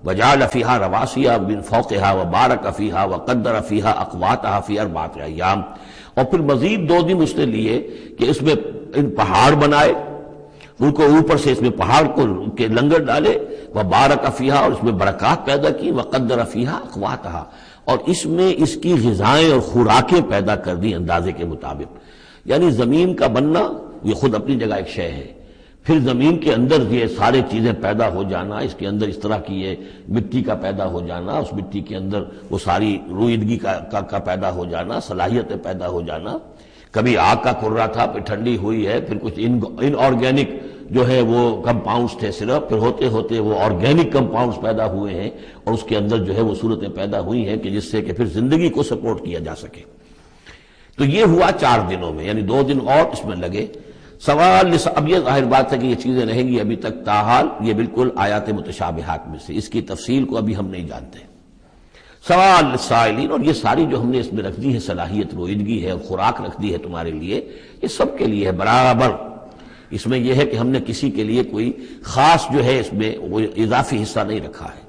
وجعل فیہا رواسی من فوقہا وبارک فیہا وقدر فیہا اقواتہا فی 4 ایام، اور پھر مزید 2 دن اس نے لیے کہ اس میں ان پہاڑ بنائے، ان کو اوپر سے اس میں پہاڑ کو کے لنگر ڈالے، وبارک فیہا، اور اس میں برکات پیدا کی، وقدر فیہا اقواتہا، اور اس میں اس کی غذائیں اور خوراکیں پیدا کر دی اندازے کے مطابق۔ یعنی زمین کا بننا یہ خود اپنی جگہ ایک شے ہے، پھر زمین کے اندر یہ سارے چیزیں پیدا ہو جانا، اس کے اندر اس طرح کی یہ مٹی کا پیدا ہو جانا، اس مٹی کے اندر وہ ساری روئیدگی کا پیدا ہو جانا، صلاحیتیں پیدا ہو جانا۔ کبھی آگ کا کرا تھا، پھر ٹھنڈی ہوئی ہے، پھر کچھ ان آرگینک جو ہے وہ کمپاؤنڈز تھے صرف، پھر ہوتے ہوتے وہ آرگینک کمپاؤنڈز پیدا ہوئے ہیں، اور اس کے اندر جو ہے وہ صورتیں پیدا ہوئی ہیں کہ جس سے کہ پھر زندگی کو سپورٹ کیا جا سکے۔ تو یہ ہوا 4 دنوں میں، یعنی 2 دن اور اس میں لگے۔ سوال اب یہ ظاہر بات ہے کہ یہ چیزیں رہیں گی ابھی تک، تاحال یہ بالکل آیات متشابہات میں سے، اس کی تفصیل کو ابھی ہم نہیں جانتے۔ سوال للسائلین، اور یہ ساری جو ہم نے اس میں رکھ دی ہے صلاحیت، روئیدگی ہے اور خوراک رکھ دی ہے تمہارے لیے، یہ سب کے لیے ہے برابر۔ اس میں یہ ہے کہ ہم نے کسی کے لیے کوئی خاص جو ہے اس میں وہ اضافی حصہ نہیں رکھا ہے۔